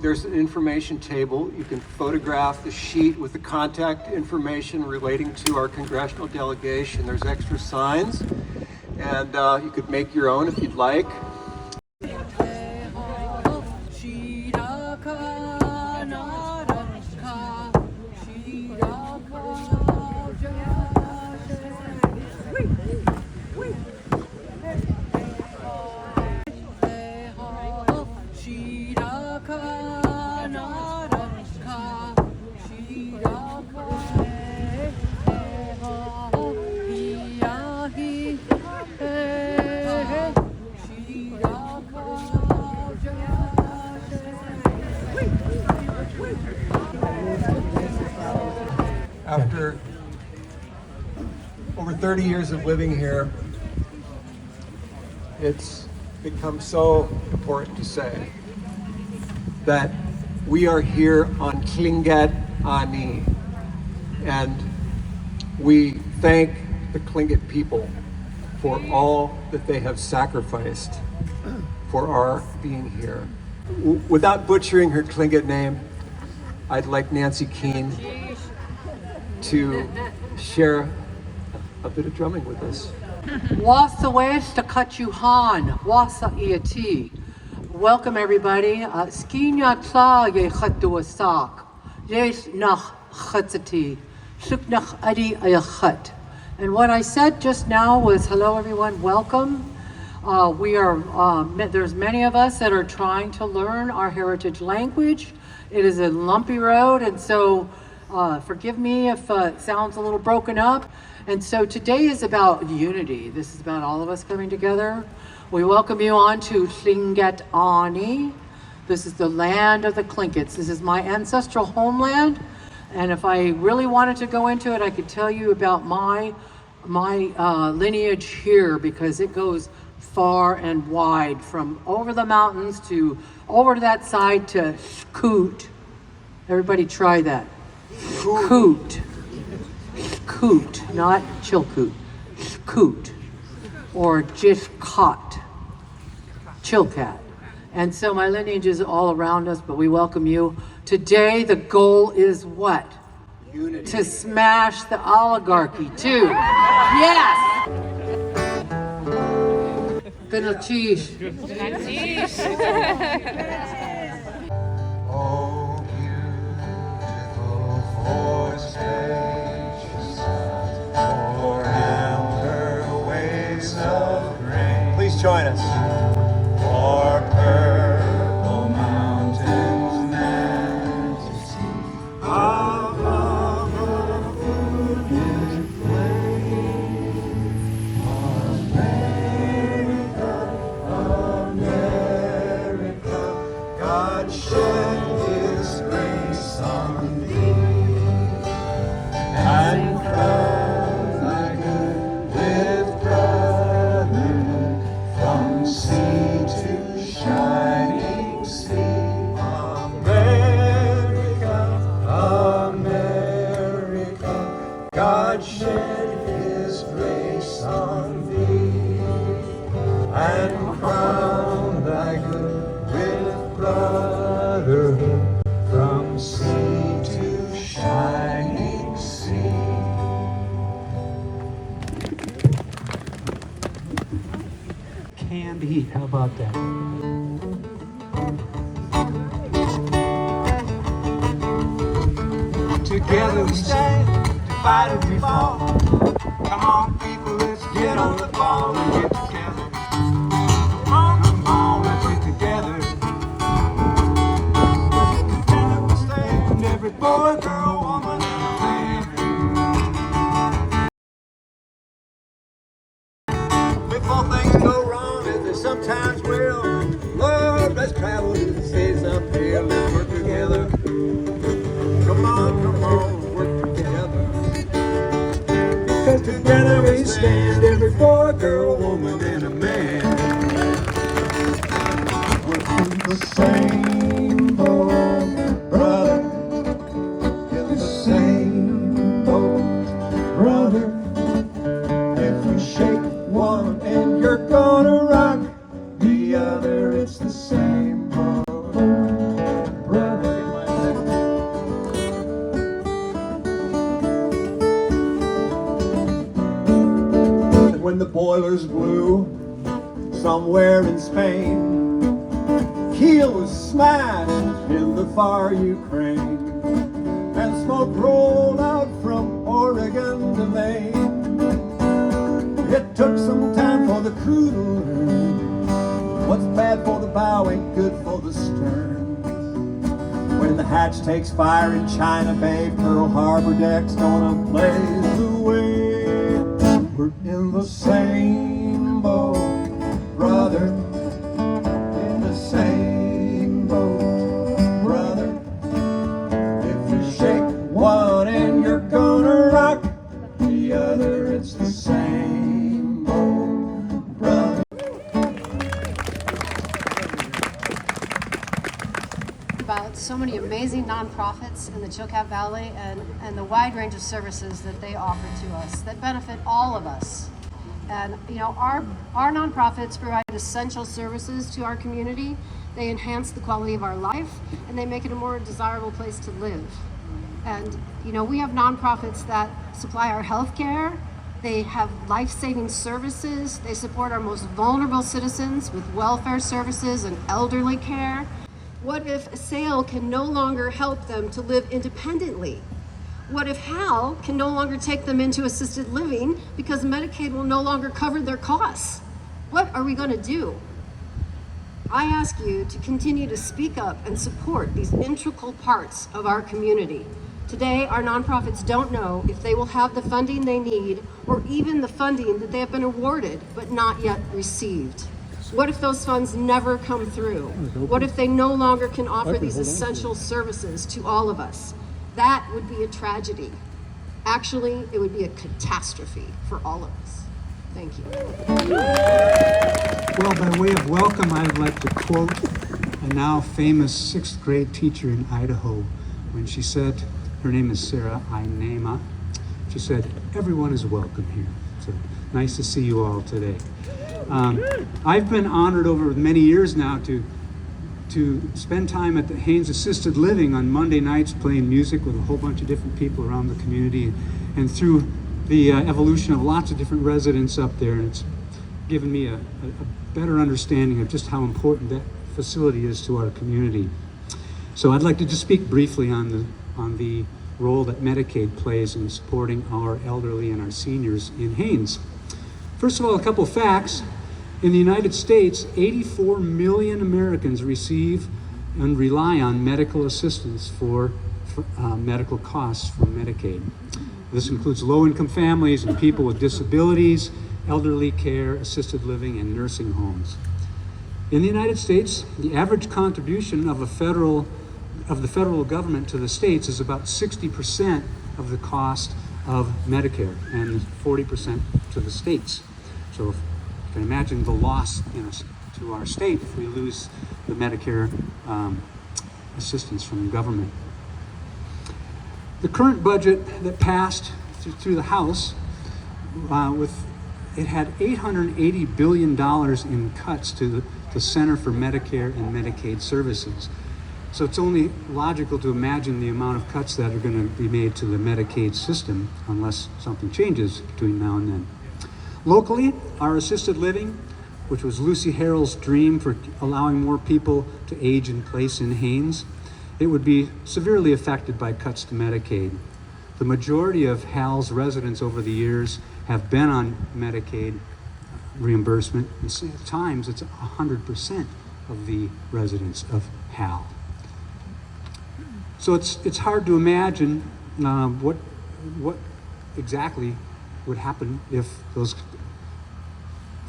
There's an information table. You can photograph the sheet with the contact information relating to our congressional delegation. There's extra signs, and you could make your own if you'd like. After over 30 years of living here, it's become so important to say that we are here on Tlingit Ani, and we thank the Tlingit people for all that they have sacrificed for our being here. Without butchering her Tlingit name, I'd like Nancy Keim to share a bit of drumming with us. Wasa westa kachuhan, wasa iati. Welcome everybody. Skinya tsa ye khatu wasak. Yes nach khatsati. Suknach adi ayakhat. And what I said just now was hello everyone, welcome. There's many of us that are trying to learn our heritage language. It is a lumpy road, and so forgive me if it sounds a little broken up. And so today is about unity. This is about all of us coming together. We welcome you on to Tlingit Ani. This is the land of the Tlingits. This is my ancestral homeland. And if I really wanted to go into it, I could tell you about my lineage here, because it goes far and wide, from over the mountains to over to that side to Scoot. Everybody try that. Scoot. Scoot, not Chilkoot. Scoot. Or just caught. Chilkat. And so my lineage is all around us, but we welcome you. Today the goal is what? Unity. To smash the oligarchy too. Yes! Penalties. Oh, beautiful for spacious for amber waves of grain. Please join us. For purple mountains, majesty above a food flame. America, God shed His grace on thee, and crown thy good with brotherhood from sea to shining sea. America, America, God shed His grace on thee, and crown thy good with brotherhood from sea to shining sea. Candy, how about that? Together we stand, divided we fall. Come on, people, let's get on the ball and get together. Come on, let's get together. Together we stand, every boy, girl, woman, and a man. Before things go wrong, as they sometimes will, Lord, let's travel to the stays up here. Let's work together. Come on, work together. Because together we stand, every boy, girl, woman, and a man. We're from the same boat, brother. Yeah, boiler's blue somewhere in Spain. Keel was smashed in the far Ukraine, and smoke rolled out from Oregon to Maine. It took some time for the crew to learn what's bad for the bow ain't good for the stern. When the hatch takes fire in China Bay, Pearl Harbor deck's gonna blaze away. We're in the same boat, brother, in the same boat, brother. If you shake one and you're gonna rock the other, it's the same boat, brother. About so many amazing nonprofits in the Chilkat Valley and the wide range of services that they offer to us that benefit all of us. And you know, our nonprofits provide essential services to our community. They enhance the quality of our life, and they make it a more desirable place to live. And you know, we have nonprofits that supply our health care. They have life-saving services. They support our most vulnerable citizens with welfare services and elderly care. What if SAIL can no longer help them to live independently? What if HAL can no longer take them into assisted living because Medicaid will no longer cover their costs? What are we going to do? I ask you to continue to speak up and support these integral parts of our community. Today, our nonprofits don't know if they will have the funding they need or even the funding that they have been awarded but not yet received. What if those funds never come through? What if they no longer can offer these essential services to all of us? That would be a tragedy. Actually, it would be a catastrophe for all of us. Thank you. Well, by way of welcome, I would like to quote a now famous sixth grade teacher in Idaho when she said, her name is Sarah Ainema, she said, "Everyone is welcome here." So nice to see you all today. I've been honored over many years now to spend time at the Haines Assisted Living on Monday nights playing music with a whole bunch of different people around the community, and through the evolution of lots of different residents up there, and it's given me a better understanding of just how important that facility is to our community. So I'd like to just speak briefly on the role that Medicaid plays in supporting our elderly and our seniors in Haines. First of all, a couple of facts. In the United States, 84 million Americans receive and rely on medical assistance for medical costs from Medicaid. This includes low-income families and people with disabilities, elderly care, assisted living, and nursing homes. In the United States, the average contribution of the federal government to the states is about 60% of the cost of Medicare and 40% to the states. So if you can imagine the loss to our state if we lose the Medicare assistance from the government. The current budget that passed through the House, it had $880 billion in cuts to the Center for Medicare and Medicaid Services. So it's only logical to imagine the amount of cuts that are going to be made to the Medicaid system unless something changes between now and then. Locally, our assisted living, which was Lucy Harrell's dream for allowing more people to age in place in Haines, it would be severely affected by cuts to Medicaid. The majority of HAL's residents over the years have been on Medicaid reimbursement, and at times it's 100% of the residents of HAL. So it's hard to imagine what exactly would happen if those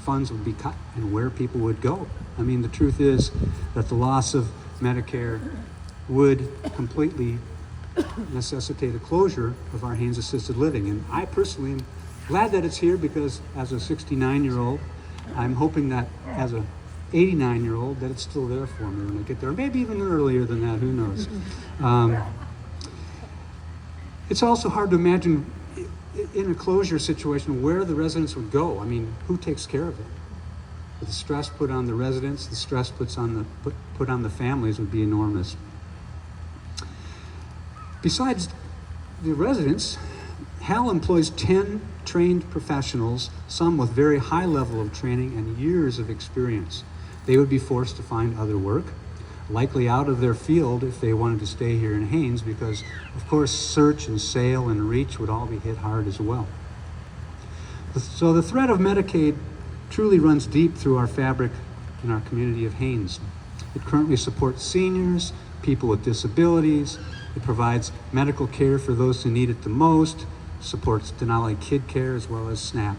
funds would be cut and where people would go. I mean, the truth is that the loss of Medicare would completely necessitate a closure of our Haines Assisted Living. And I personally am glad that it's here because as a 69-year-old, I'm hoping that as a 89-year-old that it's still there for me when I get there. Maybe even earlier than that, who knows. It's also hard to imagine in a closure situation where the residents would go. I mean, who takes care of it? The stress put on the residents, the stress put on the families would be enormous. Besides the residents, HAL employs 10 trained professionals, some with very high level of training and years of experience. They would be forced to find other work, likely out of their field if they wanted to stay here in Haines, because of course search and sale and reach would all be hit hard as well. So the threat of Medicaid truly runs deep through our fabric in our community of Haines. It currently supports seniors, people with disabilities. It provides medical care for those who need it the most, supports Denali Kid Care as well as SNAP.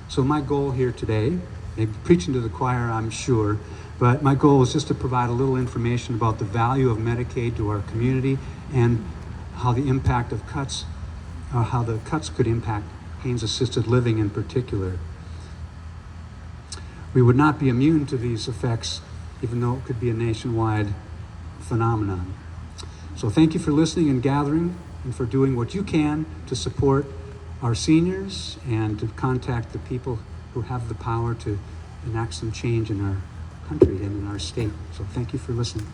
So my goal here today, maybe preaching to the choir, I'm sure, but my goal is just to provide a little information about the value of Medicaid to our community and how the impact of cuts, how the cuts could impact Haines assisted living in particular. We would not be immune to these effects, even though it could be a nationwide phenomenon. So thank you for listening and gathering, and for doing what you can to support our seniors and to contact the people who have the power to enact some change in our country and in our state. So thank you for listening.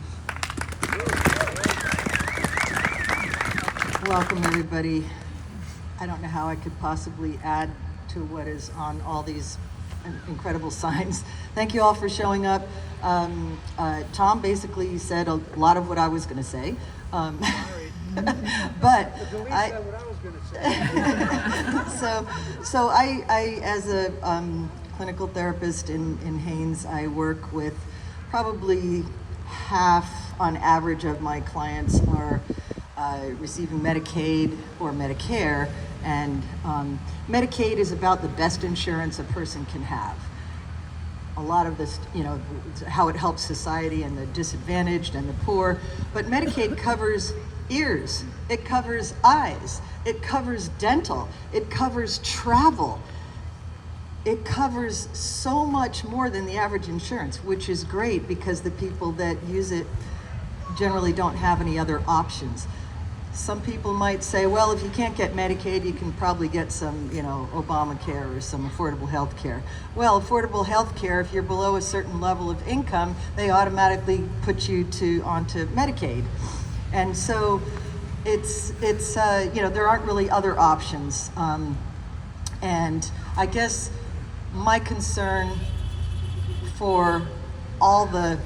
Welcome, everybody. I don't know how I could possibly add to what is on all these incredible signs. Thank you all for showing up. Tom basically said a lot of what I was going to say. But I as a clinical therapist in Haines, I work with probably half on average of my clients are receiving Medicaid or Medicare, and Medicaid is about the best insurance a person can have. A lot of this, how it helps society and the disadvantaged and the poor, but Medicaid covers ears, it covers eyes, it covers dental, it covers travel. It covers so much more than the average insurance, which is great because the people that use it generally don't have any other options. Some people might say, well, if you can't get Medicaid, you can probably get some, Obamacare or some affordable health care. Well, affordable health care, if you're below a certain level of income, they automatically put you onto Medicaid. And so it's there aren't really other options. And I guess my concern for all the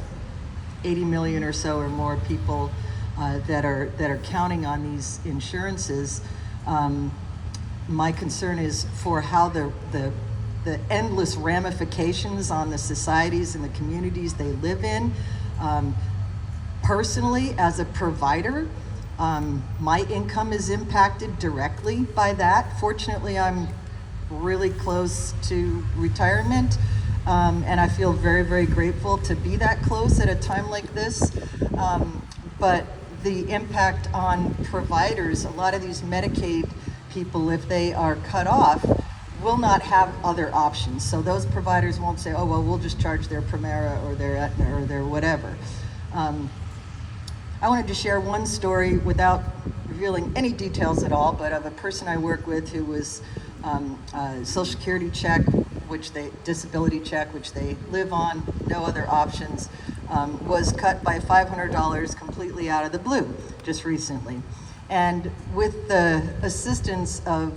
80 million or so or more people that are counting on these insurances, my concern is for how the endless ramifications on the societies and the communities they live in. Personally, as a provider, my income is impacted directly by that. Fortunately, I'm really close to retirement, and I feel very, very grateful to be that close at a time like this. But the impact on providers, a lot of these Medicaid people, if they are cut off, will not have other options. So those providers won't say, oh, well, we'll just charge their Premera or their Aetna or their whatever. I wanted to share one story without revealing any details at all, but of a person I work with who was Social Security check, disability check, which they live on, no other options, was cut by $500 completely out of the blue just recently. And with the assistance of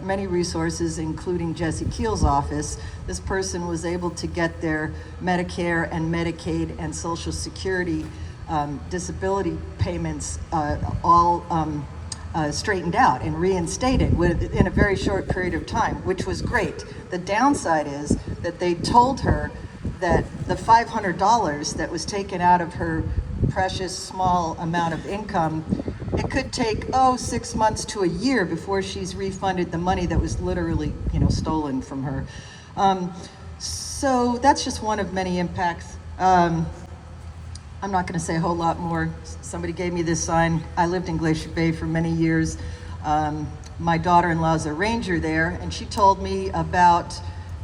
many resources, including Jesse Keel's office, this person was able to get their Medicare and Medicaid and Social Security disability payments all straightened out and reinstated in a very short period of time, which was great. The downside is that they told her that the $500 that was taken out of her precious small amount of income, it could take 6 months to a year before she's refunded the money that was literally stolen from her. So that's just one of many impacts. I'm not going to say a whole lot more. Somebody gave me this sign. I lived in Glacier Bay for many years. My daughter-in-law is a ranger there, and she told me about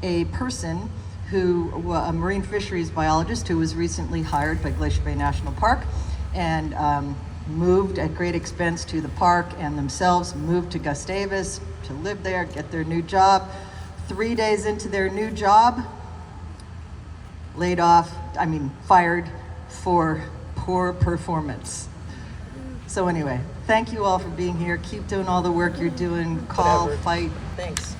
a person a marine fisheries biologist who was recently hired by Glacier Bay National Park and moved at great expense to the park, and themselves moved to Gustavus to live there, get their new job. 3 days into their new job, fired for poor performance. So anyway, thank you all for being here. Keep doing all the work you're doing. Call, fight. Thanks.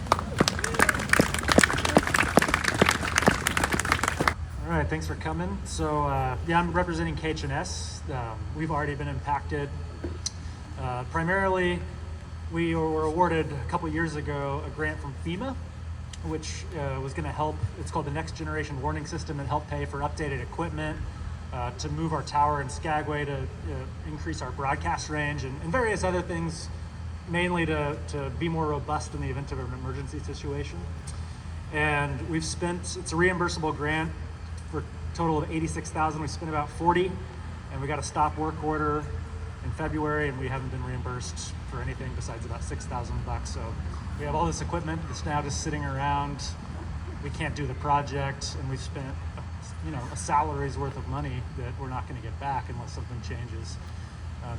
All right, thanks for coming. So yeah, I'm representing KH&S. We've already been impacted. Primarily, we were awarded a couple years ago a grant from FEMA, which was going to help. It's called the Next Generation Warning System, and help pay for updated equipment to move our tower in Skagway to increase our broadcast range and various other things, mainly to be more robust in the event of an emergency situation. And we've spent, it's a reimbursable grant for a total of $86,000. We spent about 40, and we got a stop work order in February, and we haven't been reimbursed for anything besides about $6,000. So we have all this equipment that's now just sitting around. We can't do the project, and we've spent, a salary's worth of money that we're not going to get back unless something changes.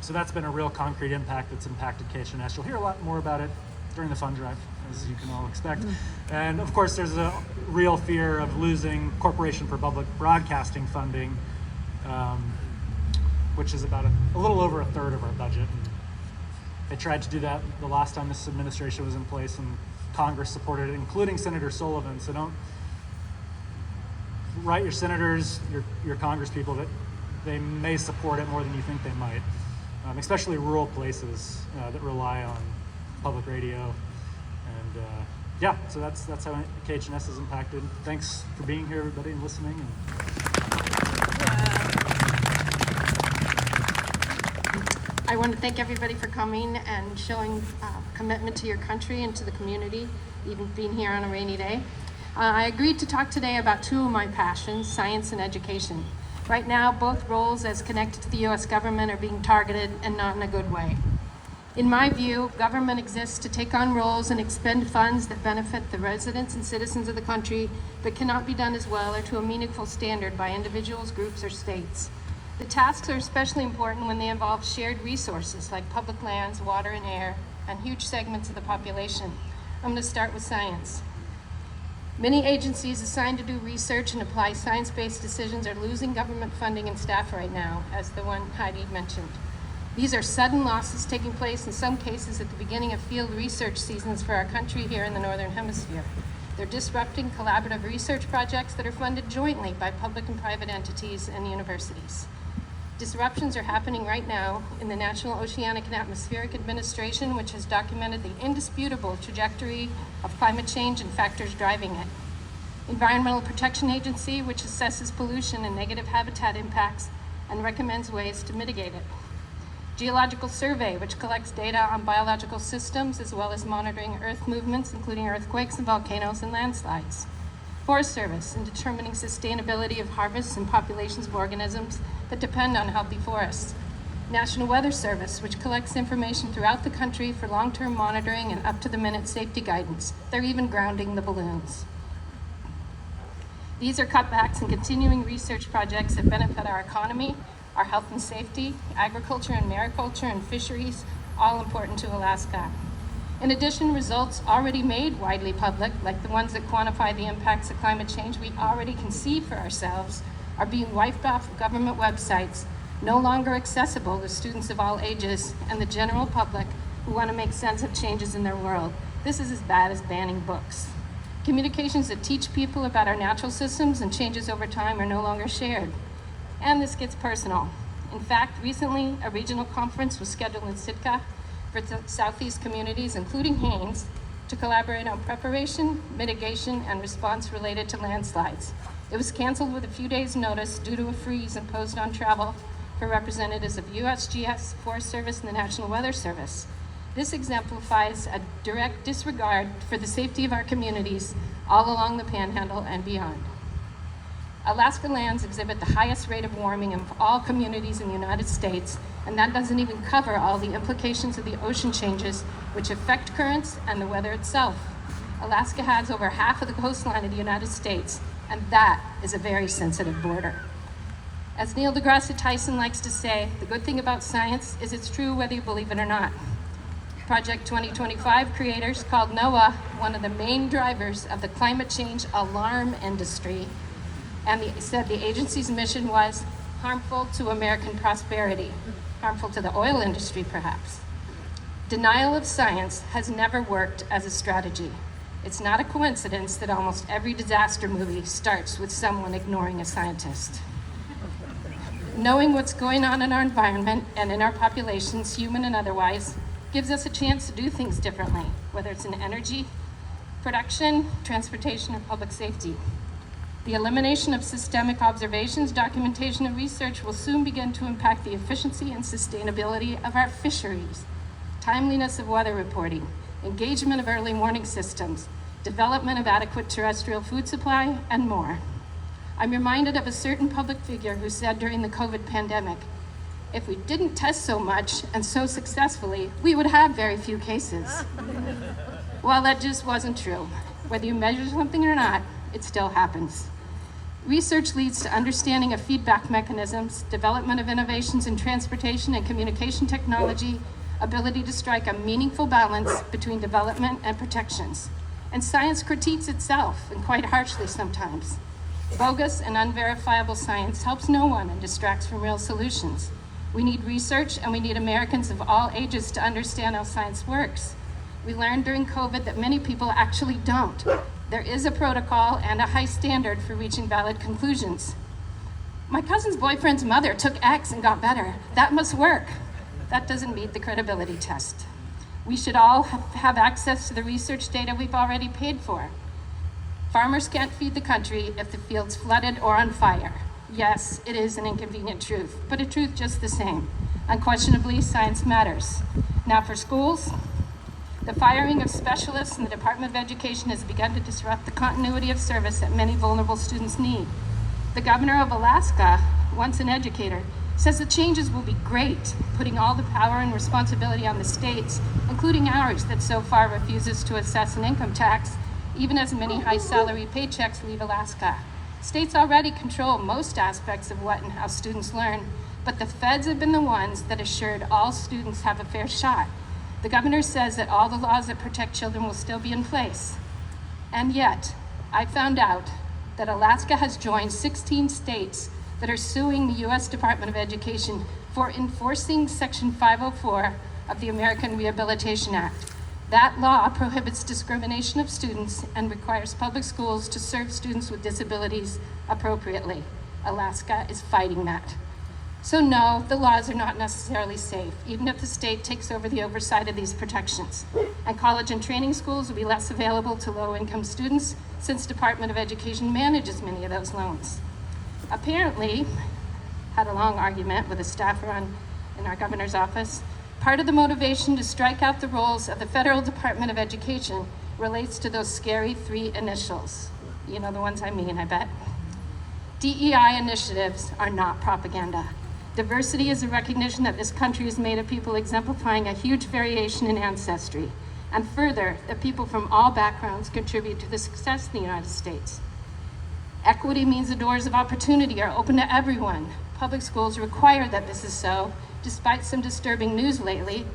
So that's been a real concrete impact that's impacted KH&S. You'll hear a lot more about it during the fund drive, as you can all expect. And of course, there's a real fear of losing Corporation for Public Broadcasting funding, which is about a little over a third of our budget. And they tried to do that the last time this administration was in place, and Congress supported it, including Senator Sullivan. So don't write your senators, your Congress people, that they may support it more than you think they might, especially rural places that rely on public radio. And yeah, so that's how KH&S is impacted. Thanks for being here, everybody, and listening. I want to thank everybody for coming and showing commitment to your country and to the community, even being here on a rainy day. I agreed to talk today about two of my passions, science and education. Right now, both roles as connected to the U.S. government are being targeted, and not in a good way. In my view, government exists to take on roles and expend funds that benefit the residents and citizens of the country, but cannot be done as well or to a meaningful standard by individuals, groups, or states. The tasks are especially important when they involve shared resources like public lands, water and air, and huge segments of the population. I'm going to start with science. Many agencies assigned to do research and apply science-based decisions are losing government funding and staff right now, as the one Heidi mentioned. These are sudden losses taking place in some cases at the beginning of field research seasons for our country here in the Northern Hemisphere. They're disrupting collaborative research projects that are funded jointly by public and private entities and universities. Disruptions are happening right now in the National Oceanic and Atmospheric Administration, which has documented the indisputable trajectory of climate change and factors driving it. Environmental Protection Agency, which assesses pollution and negative habitat impacts and recommends ways to mitigate it. Geological Survey, which collects data on biological systems as well as monitoring Earth movements, including earthquakes and volcanoes and landslides. Forest Service, in determining sustainability of harvests and populations of organisms that depend on healthy forests. National Weather Service, which collects information throughout the country for long-term monitoring and up-to-the-minute safety guidance. They're even grounding the balloons. These are cutbacks in continuing research projects that benefit our economy, our health and safety, agriculture and mariculture, and fisheries, all important to Alaska. In addition, results already made widely public, like the ones that quantify the impacts of climate change we already can see for ourselves, are being wiped off of government websites, no longer accessible to students of all ages and the general public who want to make sense of changes in their world. This is as bad as banning books. Communications that teach people about our natural systems and changes over time are no longer shared. And this gets personal. In fact, recently, a regional conference was scheduled in Sitka for Southeast communities, including Haines, to collaborate on preparation, mitigation, and response related to landslides. It was canceled with a few days' notice due to a freeze imposed on travel for representatives of USGS, Forest Service, and the National Weather Service. This exemplifies a direct disregard for the safety of our communities all along the Panhandle and beyond. Alaska lands exhibit the highest rate of warming of all communities in the United States, and that doesn't even cover all the implications of the ocean changes which affect currents and the weather itself. Alaska has over half of the coastline of the United States, and that is a very sensitive border. As Neil deGrasse Tyson likes to say, the good thing about science is it's true whether you believe it or not. Project 2025 creators called NOAA one of the main drivers of the climate change alarm industry, and said the agency's mission was harmful to American prosperity. harmful to the oil industry perhaps. Denial of science has never worked as a strategy. It's not a coincidence that almost every disaster movie starts with someone ignoring a scientist. Knowing what's going on in our environment and in our populations, human and otherwise, gives us a chance to do things differently, whether it's in energy, production, transportation, or public safety. The elimination of systemic observations, documentation, and research will soon begin to impact the efficiency and sustainability of our fisheries, timeliness of weather reporting, engagement of early warning systems, development of adequate terrestrial food supply, and more. I'm reminded of a certain public figure who said during the COVID pandemic, if we didn't test so much and so successfully, we would have very few cases. Well, that just wasn't true. Whether you measure something or not, it still happens. Research leads to understanding of feedback mechanisms, development of innovations in transportation and communication technology, ability to strike a meaningful balance between development and protections. And science critiques itself, and quite harshly sometimes. Bogus and unverifiable science helps no one and distracts from real solutions. We need research, and we need Americans of all ages to understand how science works. We learned during COVID that many people actually don't. There is a protocol and a high standard for reaching valid conclusions. My cousin's boyfriend's mother took X and got better. That must work. That doesn't meet the credibility test. We should all have access to the research data we've already paid for. Farmers can't feed the country if the field's flooded or on fire. Yes, it is an inconvenient truth, but a truth just the same. Unquestionably, science matters. Now for schools, the firing of specialists in the Department of Education has begun to disrupt the continuity of service that many vulnerable students need. The governor of Alaska, once an educator, says the changes will be great, putting all the power and responsibility on the states, including ours that so far refuses to assess an income tax, even as many high salary paychecks leave Alaska. States already control most aspects of what and how students learn, but the feds have been the ones that assured all students have a fair shot. The governor says that all the laws that protect children will still be in place. And yet, I found out that Alaska has joined 16 states that are suing the U.S. Department of Education for enforcing Section 504 of the American Rehabilitation Act. That law prohibits discrimination of students and requires public schools to serve students with disabilities appropriately. Alaska is fighting that. So no, the laws are not necessarily safe, even if the state takes over the oversight of these protections. And college and training schools will be less available to low-income students since Department of Education manages many of those loans. Apparently, had a long argument with a staffer in our governor's office. Part of the motivation to strike out the roles of the Federal Department of Education relates to those scary 3 initials. You know the ones I mean, I bet. DEI initiatives are not propaganda. Diversity is a recognition that this country is made of people exemplifying a huge variation in ancestry. And further, that people from all backgrounds contribute to the success of the United States. Equity means the doors of opportunity are open to everyone. Public schools require that this is so, despite some disturbing news lately,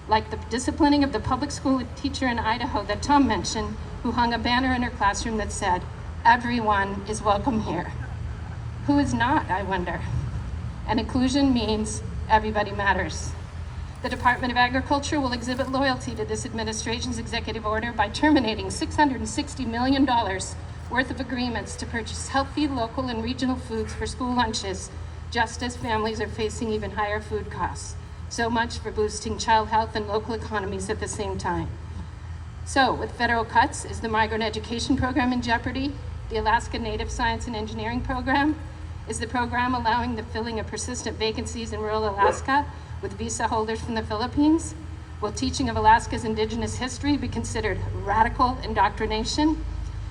like the disciplining of the public school teacher in Idaho that Tom mentioned, who hung a banner in her classroom that said, "Everyone is welcome here." Who is not, I wonder? And inclusion means everybody matters. The Department of Agriculture will exhibit loyalty to this administration's executive order by terminating $660 million worth of agreements to purchase healthy local and regional foods for school lunches, just as families are facing even higher food costs. So much for boosting child health and local economies at the same time. So, with federal cuts, is the migrant education program in jeopardy? The Alaska Native Science and Engineering program? Is the program allowing the filling of persistent vacancies in rural Alaska with visa holders from the Philippines? Will teaching of Alaska's indigenous history be considered radical indoctrination?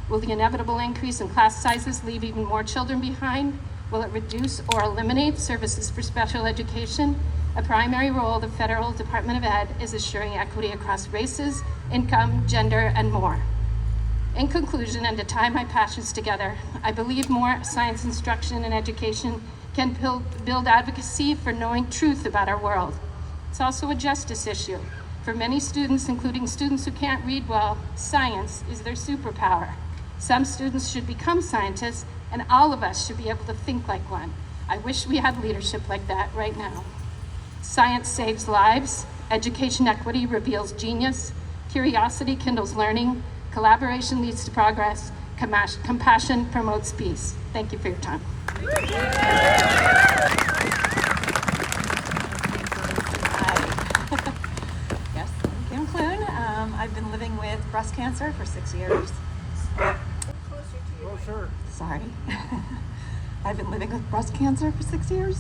Will the inevitable increase in class sizes leave even more children behind? Will it reduce or eliminate services for special education? A primary role of the Federal Department of Ed is assuring equity across races, income, gender, and more. In conclusion, and to tie my passions together, I believe more science instruction and education can build advocacy for knowing truth about our world. It's also a justice issue. For many students, including students who can't read well, science is their superpower. Some students should become scientists, and all of us should be able to think like one. I wish we had leadership like that right now. Science saves lives. Education equity reveals genius. Curiosity kindles learning. Collaboration leads to progress. Compassion promotes peace. Thank you for your time. Yes, I'm Clune. I've been living with breast cancer for 6 years. Closer. Sorry. I've been living with breast cancer for 6 years.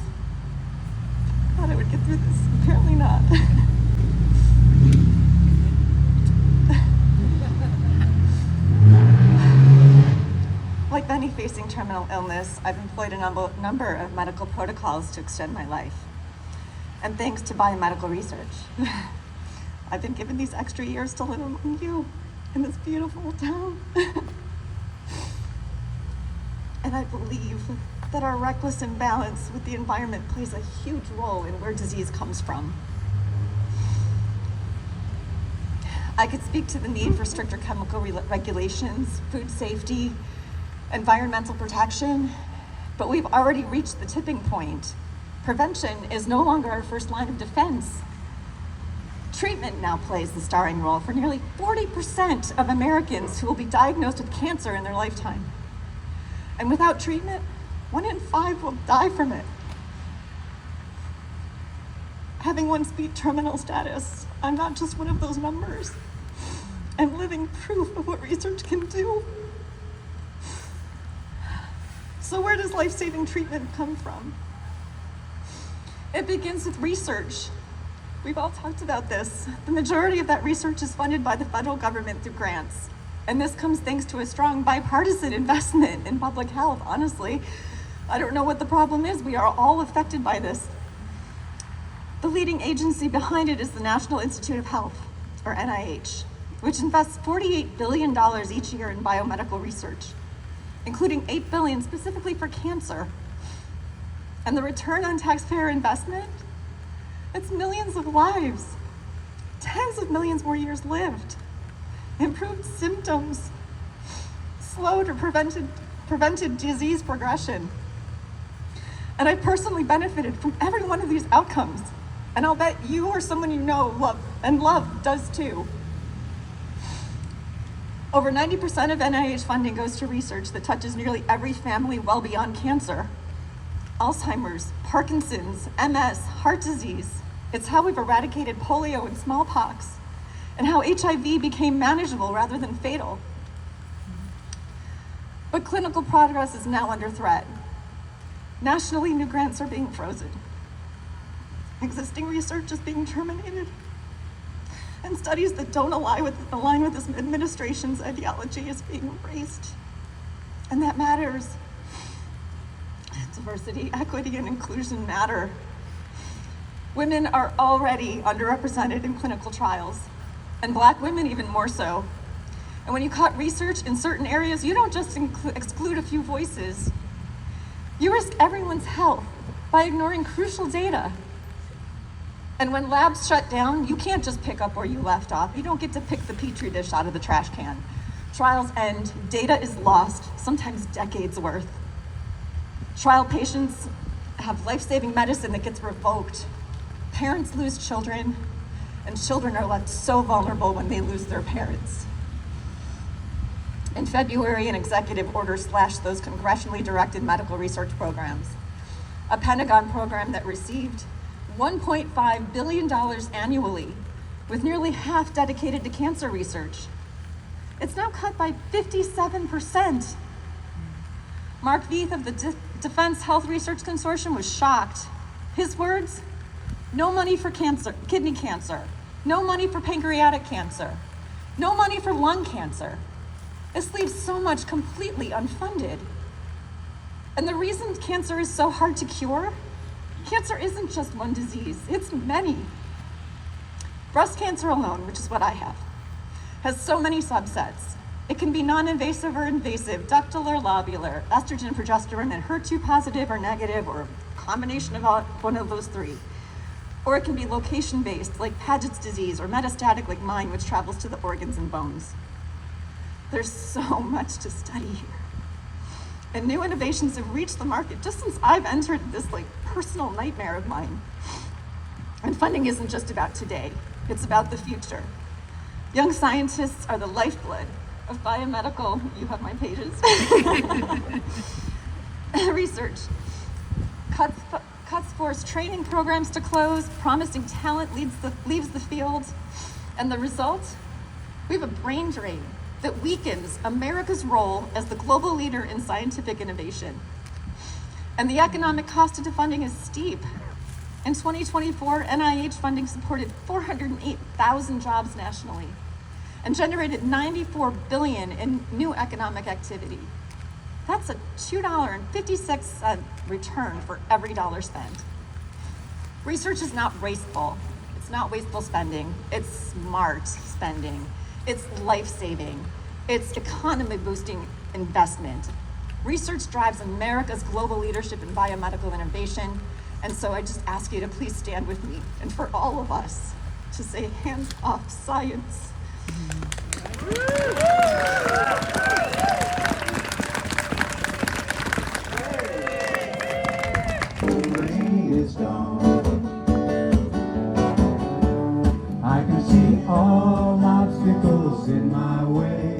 Thought I would get through this. Apparently not. Like many facing terminal illness, I've employed a number of medical protocols to extend my life. And thanks to biomedical research, I've been given these extra years to live among you in this beautiful town. And I believe that our reckless imbalance with the environment plays a huge role in where disease comes from. I could speak to the need for stricter chemical regulations, food safety, environmental protection, but we've already reached the tipping point. Prevention is no longer our first line of defense. Treatment now plays the starring role for nearly 40% of Americans who will be diagnosed with cancer in their lifetime. And without treatment, 1 in 5 will die from it. Having once beat terminal status, I'm not just one of those numbers. I'm living proof of what research can do. So where does life-saving treatment come from? It begins with research. We've all talked about this. The majority of that research is funded by the federal government through grants. And this comes thanks to a strong bipartisan investment in public health, honestly. I don't know what the problem is. We are all affected by this. The leading agency behind it is the National Institute of Health, or NIH, which invests $48 billion each year in biomedical research, including $8 billion specifically for cancer. And the return on taxpayer investment? It's millions of lives, tens of millions more years lived, improved symptoms, slowed or prevented disease progression. And I personally benefited from every one of these outcomes. And I'll bet you or someone you know love does too. Over 90% of NIH funding goes to research that touches nearly every family well beyond cancer. Alzheimer's, Parkinson's, MS, heart disease. It's how we've eradicated polio and smallpox, and how HIV became manageable rather than fatal. But clinical progress is now under threat. Nationally, new grants are being frozen. Existing research is being terminated. And studies that don't align with this administration's ideology is being erased. And that matters. Diversity, equity, and inclusion matter. Women are already underrepresented in clinical trials, and Black women even more so. And when you cut research in certain areas, you don't just exclude a few voices. You risk everyone's health by ignoring crucial data. And when labs shut down, you can't just pick up where you left off. You don't get to pick the petri dish out of the trash can. Trials end, data is lost, sometimes decades worth. Trial patients have life-saving medicine that gets revoked. Parents lose children, and children are left so vulnerable when they lose their parents. In February, an executive order slashed those congressionally directed medical research programs. A Pentagon program that received $1.5 billion annually, with nearly half dedicated to cancer research. It's now cut by 57%. Mark Veith of the Defense Health Research Consortium was shocked. His words, no money for cancer, kidney cancer, no money for pancreatic cancer, no money for lung cancer. This leaves so much completely unfunded. And the reason cancer is so hard to cure, cancer isn't just one disease, it's many. Breast cancer alone, which is what I have, has so many subsets. It can be non-invasive or invasive, ductal or lobular, estrogen, progesterone, and HER2 positive or negative, or a combination of one of those three. Or it can be location-based, like Paget's disease, or metastatic, like mine, which travels to the organs and bones. There's so much to study here. And new innovations have reached the market just since I've entered this personal nightmare of mine. And funding isn't just about today, it's about the future. Young scientists are the lifeblood of biomedical, you have my pages, research. Cuts force training programs to close, promising talent leaves the field, and the result? We have a brain drain that weakens America's role as the global leader in scientific innovation. And the economic cost of defunding is steep. In 2024, NIH funding supported 408,000 jobs nationally and generated $94 billion in new economic activity. That's a $2.56 return for every dollar spent. Research is not wasteful. It's not wasteful spending. It's smart spending. It's life-saving. It's economy-boosting investment. Research drives America's global leadership in biomedical innovation. And so I just ask you to please stand with me and for all of us to say hands off science. Is gone. I can see all obstacles in my way.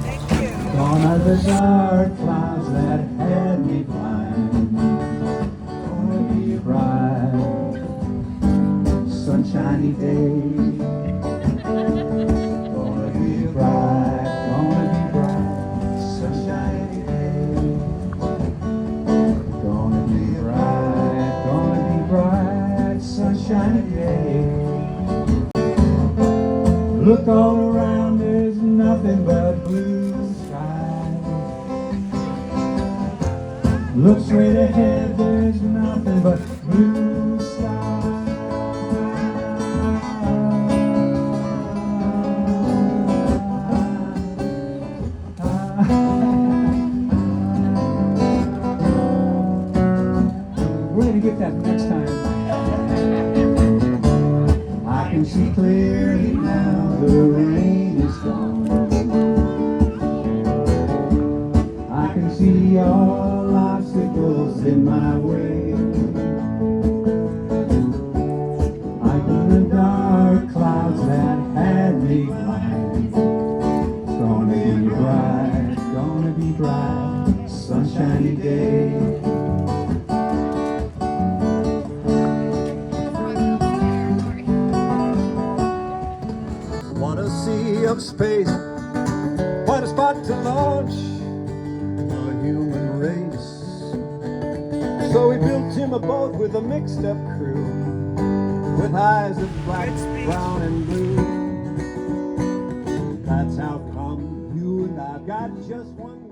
Thank you. Gone are the dark clouds that had me blind. Gonna be a bright, sunshiny day. Gonna be a bright, sunshiny day. Gonna be bright, sunshiny day. Look all around, there's nothing but blue skies. Look straight ahead, there's nothing but blue skies. We're gonna get that next time. I can see clearly now, the rain is gone. I can see all obstacles in my way. I can the dark clouds that had me blind. Gonna be bright, sunshiny day. Want a sea of space, find a spot to launch a human race. So we built him a boat with a mixed up crew, with eyes of black, brown and blue. That's how come you and I've got just one